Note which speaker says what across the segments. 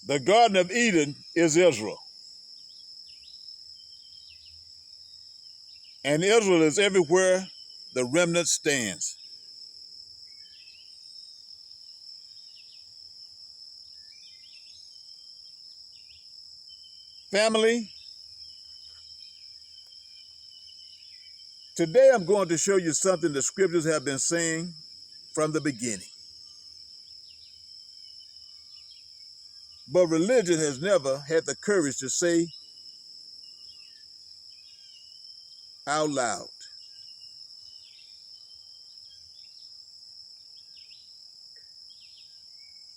Speaker 1: The Garden of Eden is Israel. And Israel is everywhere the remnant stands. Family, today I'm going to show you something the scriptures have been saying from the beginning. But religion has never had the courage to say out loud.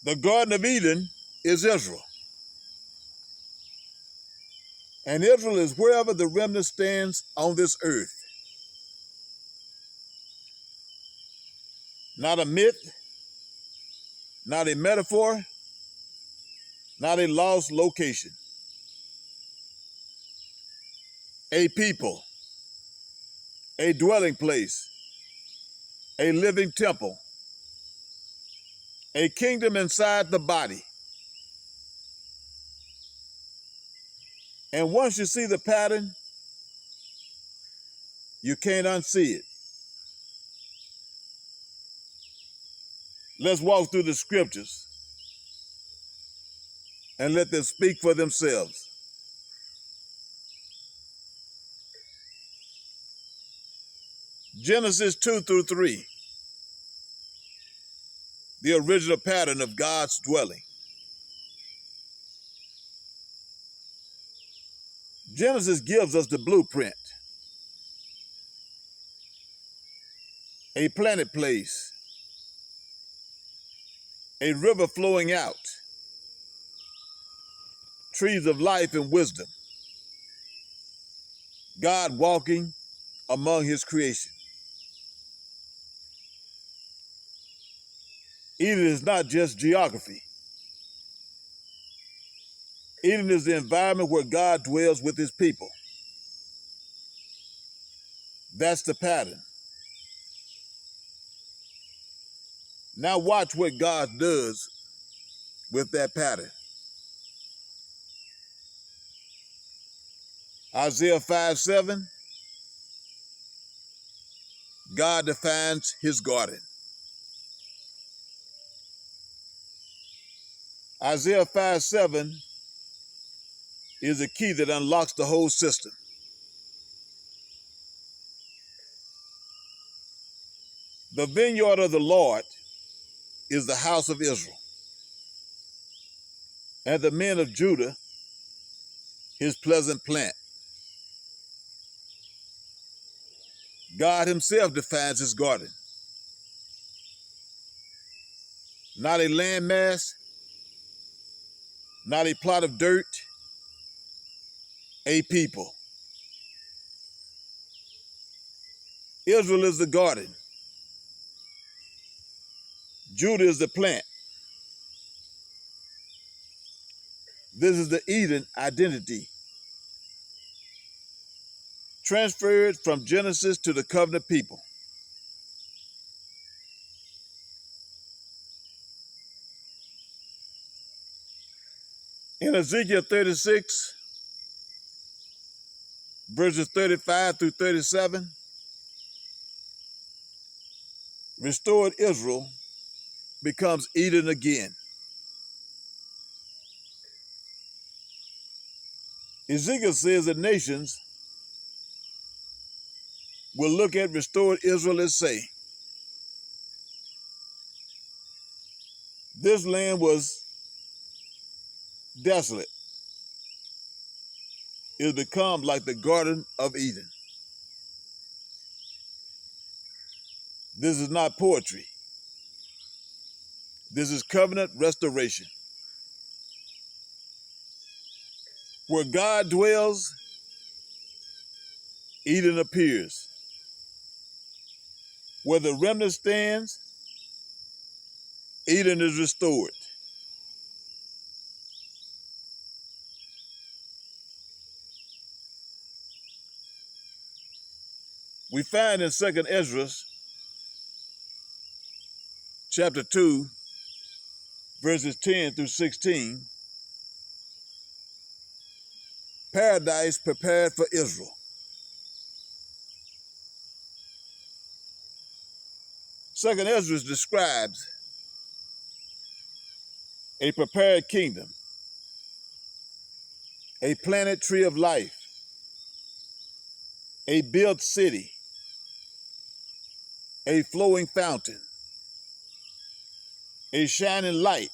Speaker 1: The Garden of Eden is Israel. And Israel is wherever the remnant stands on this earth. Not a myth, not a metaphor, not a lost location. A people, a dwelling place, a living temple, a kingdom inside the body. And once you see the pattern, you can't unsee it. Let's walk through the scriptures and let them speak for themselves. Genesis 2 through 3, the original pattern of God's dwelling. Genesis gives us the blueprint. A planted place, a river flowing out, trees of life and wisdom, God walking among his creation. Eden is not just geography. Eden is the environment where God dwells with his people. That's the pattern. Now watch what God does with that pattern. Isaiah 5:7, God defines his garden. Isaiah 5:7 is a key that unlocks the whole system. The vineyard of the Lord is the house of Israel, and the men of Judah his pleasant plant. God himself defines his garden. Not a landmass, not a plot of dirt, a people. Israel is the garden. Judah is the plant. This is the Eden identity, transferred from Genesis to the covenant people. In Ezekiel 36, verses 35 through 37, restored Israel becomes Eden again. Ezekiel says that nations will look at restored Israel and say, this land was desolate. It has become like the Garden of Eden. This is not poetry. This is covenant restoration. Where God dwells, Eden appears. Where the remnant stands, Eden is restored. We find in 2 Esdras, chapter 2, verses 10 through 16, Paradise prepared for Israel. Second Esdras describes a prepared kingdom, a planted tree of life, a built city, a flowing fountain, a shining light.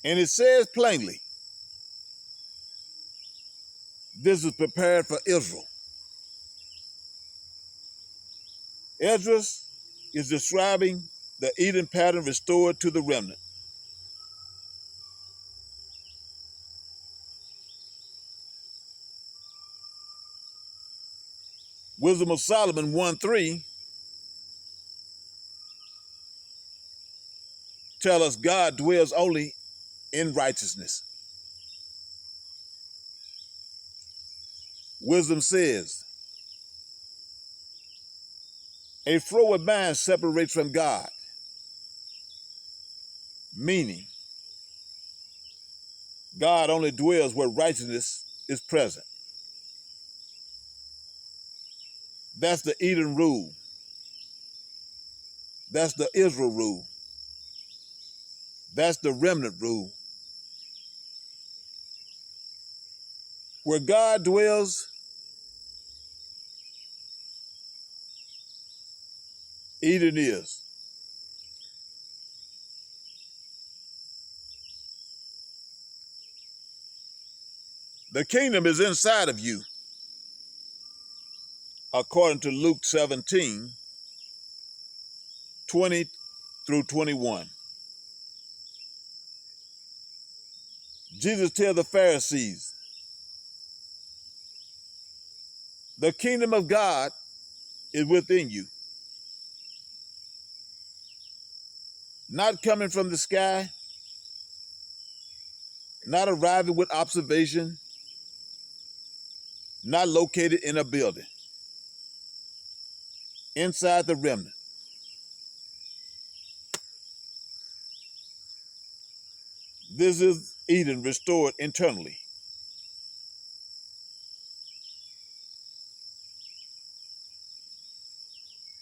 Speaker 1: And it says plainly, this is prepared for Israel. Esdras is describing the Eden pattern restored to the remnant. Wisdom of Solomon 1:3 tell us God dwells only in righteousness. Wisdom says, a froward mind separates from God, meaning God only dwells where righteousness is present. That's the Eden rule. That's the Israel rule. That's the remnant rule. Where God dwells, Eden is. The kingdom is inside of you, according to Luke 17:20 through 21. Jesus tells the Pharisees, the kingdom of God is within you, not coming from the sky, not arriving with observation, not located in a building. Inside the remnant. This is Eden restored internally.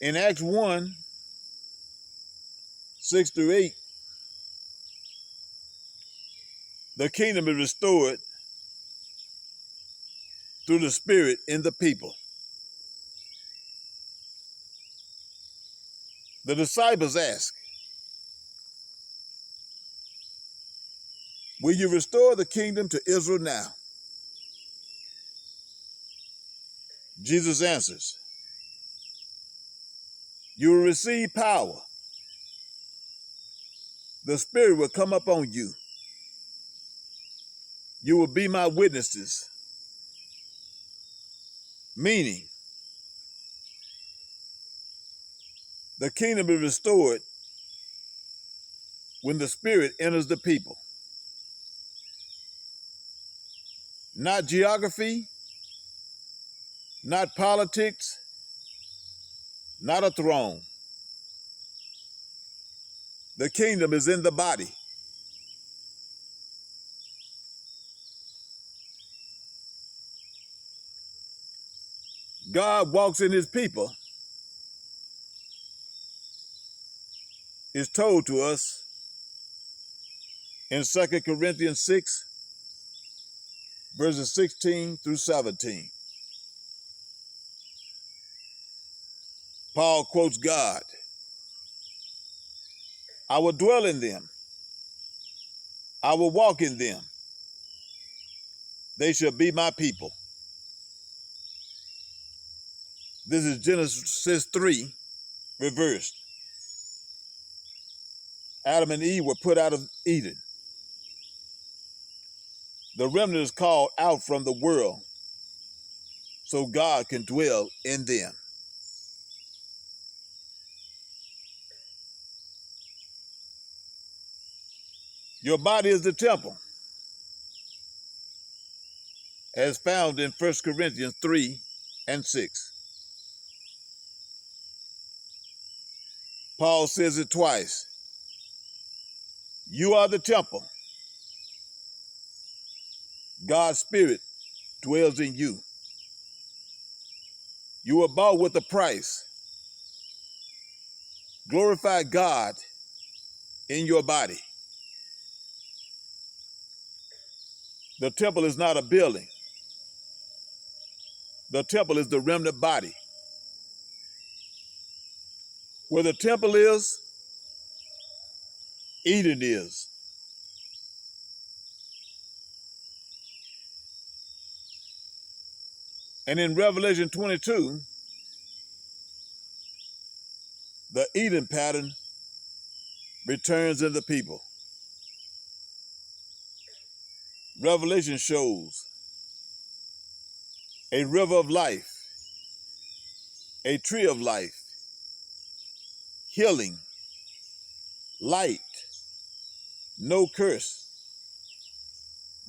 Speaker 1: In Acts 1:6-8, the kingdom is restored through the Spirit in the people. The disciples ask, will you restore the kingdom to Israel now? Jesus answers, you will receive power. The Spirit will come upon you. You will be my witnesses. Meaning, the kingdom is restored when the Spirit enters the people. Not geography, not politics, not a throne. The kingdom is in the body. God walks in his people is told to us in 2 Corinthians 6, verses 16 through 17. Paul quotes God, I will dwell in them. I will walk in them. They shall be my people. This is Genesis 3, reversed. Adam and Eve were put out of Eden. The remnant is called out from the world so God can dwell in them. Your body is the temple, as found in 1 Corinthians 3 and 6. Paul says it twice. You are the temple. God's spirit dwells in you. You were bought with a price. Glorify God in your body. The temple is not a building. The temple is the remnant body. Where the temple is, Eden is. And in Revelation 22, the Eden pattern returns in the people. Revelation shows a river of life, a tree of life, healing, light, no curse,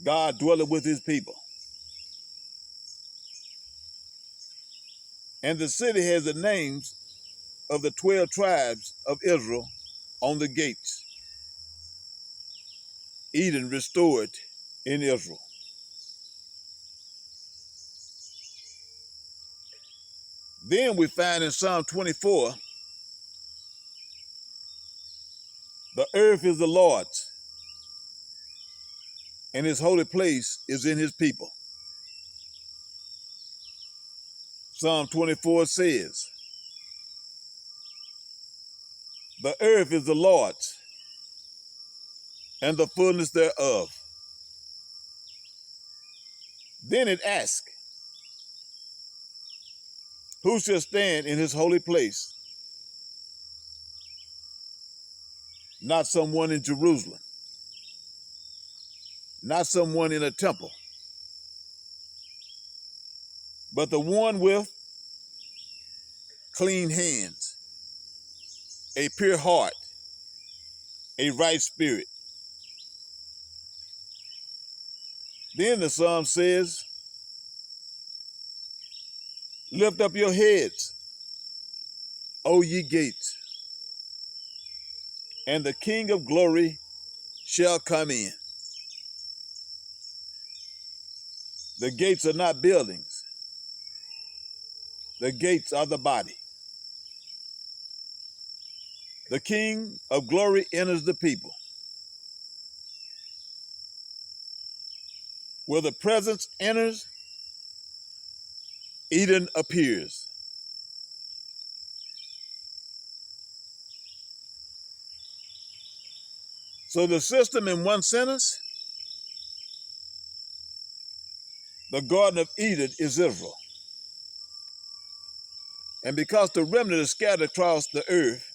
Speaker 1: God dwelling with his people. And the city has the names of the 12 tribes of Israel on the gates. Eden restored in Israel. Then we find in Psalm 24, the earth is the Lord's, and his holy place is in his people. Psalm 24 says, the earth is the Lord's, and the fullness thereof. Then it asks, who shall stand in his holy place? Not someone in Jerusalem, not someone in a temple, but the one with clean hands, a pure heart, a right spirit. Then the psalm says, lift up your heads, O ye gates, and the King of glory shall come in. The gates are not buildings. The gates are the body. The King of glory enters the people. Where the presence enters, Eden appears. So the system in one sentence, the Garden of Eden is Israel. And because the remnant is scattered across the earth,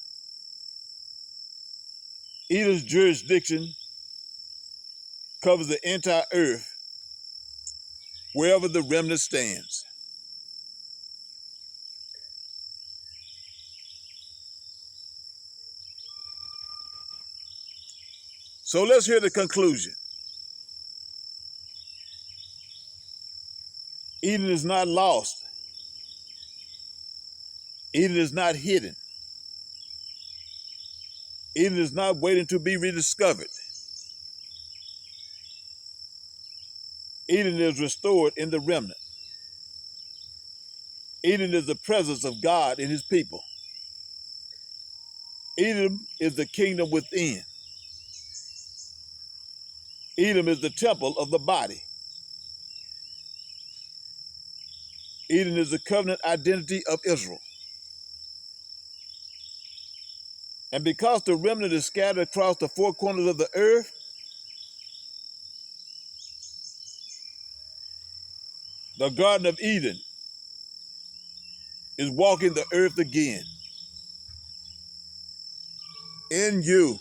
Speaker 1: Eden's jurisdiction covers the entire earth wherever the remnant stands. So let's hear the conclusion. Eden is not lost. Eden is not hidden. Eden is not waiting to be rediscovered. Eden is restored in the remnant. Eden is the presence of God in his people. Eden is the kingdom within. Eden is the temple of the body. Eden is the covenant identity of Israel. And because the remnant is scattered across the four corners of the earth, the Garden of Eden is walking the earth again. In you.